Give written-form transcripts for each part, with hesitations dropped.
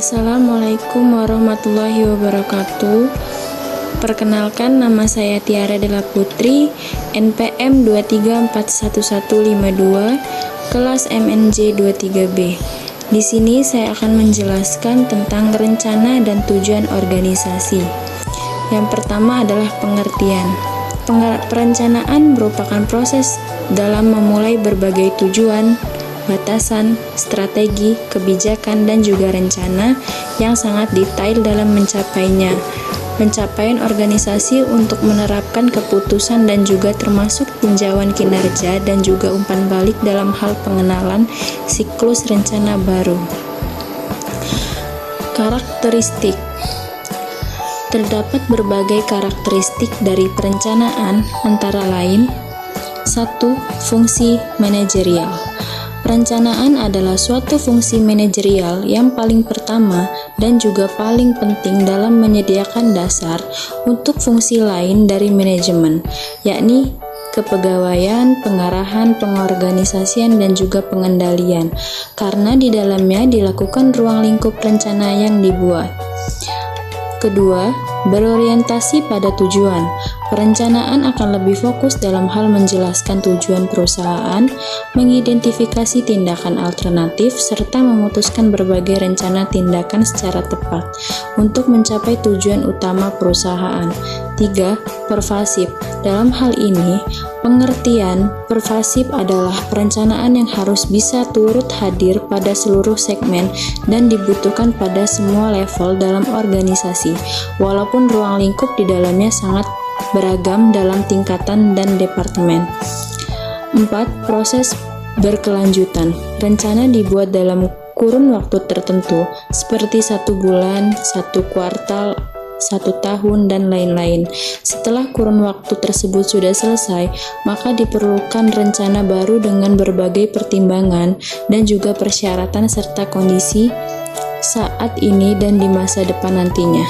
Assalamualaikum warahmatullahi wabarakatuh. Perkenalkan, nama saya Tiara Della Putri, NPM 2341152, kelas MNJ 23B. Di sini saya akan menjelaskan tentang rencana dan tujuan organisasi. Yang pertama adalah pengertian. Perencanaan merupakan proses dalam memulai berbagai tujuan, batasan, strategi, kebijakan, dan juga rencana yang sangat detail dalam mencapainya. Pencapaian organisasi untuk menerapkan keputusan dan juga termasuk tinjauan kinerja dan juga umpan balik dalam hal pengenalan siklus rencana baru. Karakteristik. Terdapat berbagai karakteristik dari perencanaan, antara lain: 1. Fungsi manajerial. Perencanaan adalah suatu fungsi manajerial yang paling pertama dan juga paling penting dalam menyediakan dasar untuk fungsi lain dari manajemen, yakni kepegawaian, pengarahan, pengorganisasian, dan juga pengendalian, karena di dalamnya dilakukan ruang lingkup rencana yang dibuat. Kedua, berorientasi pada tujuan. Perencanaan akan lebih fokus dalam hal menjelaskan tujuan perusahaan, mengidentifikasi tindakan alternatif, serta memutuskan berbagai rencana tindakan secara tepat untuk mencapai tujuan utama perusahaan. 3. Pervasif. Dalam hal ini, pengertian pervasif adalah perencanaan yang harus bisa turut hadir pada seluruh segmen dan dibutuhkan pada semua level dalam organisasi, walaupun ruang lingkup di dalamnya sangat beragam dalam tingkatan dan departemen. 4. Proses berkelanjutan. Rencana dibuat dalam kurun waktu tertentu, seperti 1 bulan, 1 kuartal, 1 tahun, dan lain-lain. Setelah kurun waktu tersebut sudah selesai, maka diperlukan rencana baru dengan berbagai pertimbangan dan juga persyaratan serta kondisi saat ini dan di masa depan nantinya.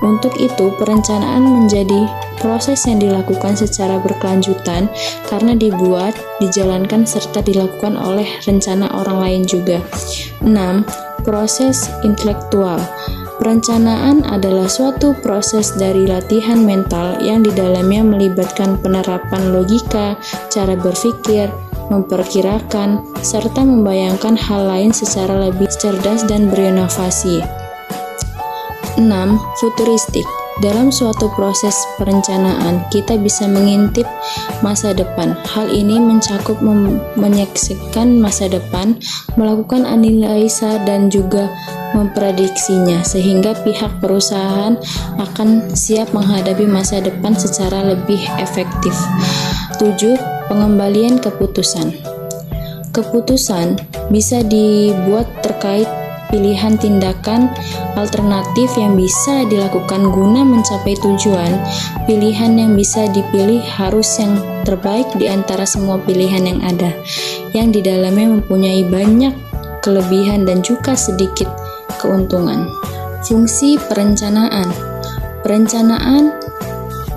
Untuk itu, perencanaan menjadi proses yang dilakukan secara berkelanjutan karena dibuat, dijalankan, serta dilakukan oleh rencana orang lain juga. 6. Proses intelektual. Perencanaan adalah suatu proses dari latihan mental yang di dalamnya melibatkan penerapan logika, cara berpikir, memperkirakan, serta membayangkan hal lain secara lebih cerdas dan berinovasi. 6. Futuristik. Dalam suatu proses perencanaan, kita bisa mengintip masa depan. Hal ini mencakup menyaksikan masa depan, melakukan analisa, dan juga memprediksinya, sehingga pihak perusahaan akan siap menghadapi masa depan secara lebih efektif. 7. Pengembalian keputusan. Keputusan bisa dibuat terkait pilihan tindakan alternatif yang bisa dilakukan guna mencapai tujuan. Pilihan yang bisa dipilih harus yang terbaik di antara semua pilihan yang ada, yang di dalamnya mempunyai banyak kelebihan dan juga sedikit keuntungan. Fungsi perencanaan. Perencanaan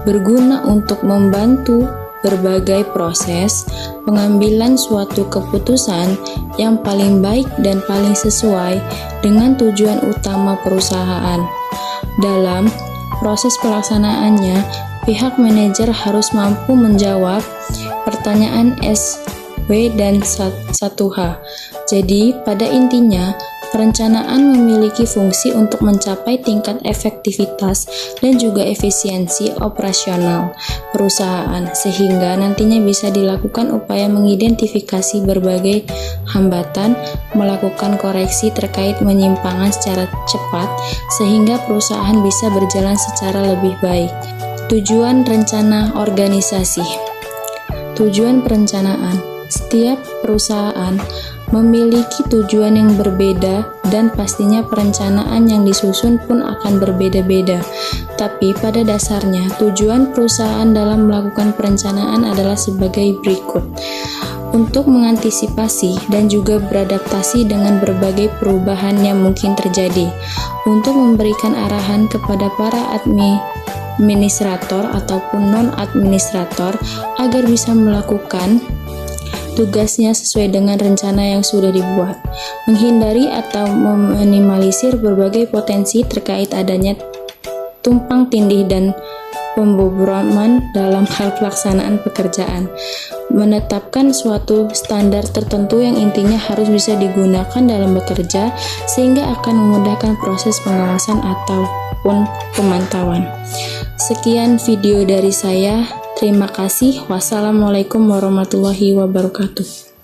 berguna untuk membantu berbagai proses pengambilan suatu keputusan yang paling baik dan paling sesuai dengan tujuan utama perusahaan. Dalam proses pelaksanaannya, pihak manajer harus mampu menjawab pertanyaan SW dan 1H. Jadi, pada intinya, perencanaan memiliki fungsi untuk mencapai tingkat efektivitas dan juga efisiensi operasional perusahaan, sehingga nantinya bisa dilakukan upaya mengidentifikasi berbagai hambatan, melakukan koreksi terkait penyimpangan secara cepat, sehingga perusahaan bisa berjalan secara lebih baik. Tujuan rencana organisasi. Tujuan perencanaan. Setiap perusahaan memiliki tujuan yang berbeda dan pastinya perencanaan yang disusun pun akan berbeda-beda. Tapi pada dasarnya tujuan perusahaan dalam melakukan perencanaan adalah sebagai berikut: untuk mengantisipasi dan juga beradaptasi dengan berbagai perubahan yang mungkin terjadi, untuk memberikan arahan kepada para administrator ataupun non-administrator agar bisa melakukan tugasnya sesuai dengan rencana yang sudah dibuat, menghindari atau meminimalisir berbagai potensi terkait adanya tumpang tindih dan pembobroman dalam hal pelaksanaan pekerjaan, menetapkan suatu standar tertentu yang intinya harus bisa digunakan dalam bekerja sehingga akan memudahkan proses pengawasan ataupun pemantauan. Sekian video dari saya. Terima kasih. Wassalamualaikum warahmatullahi wabarakatuh.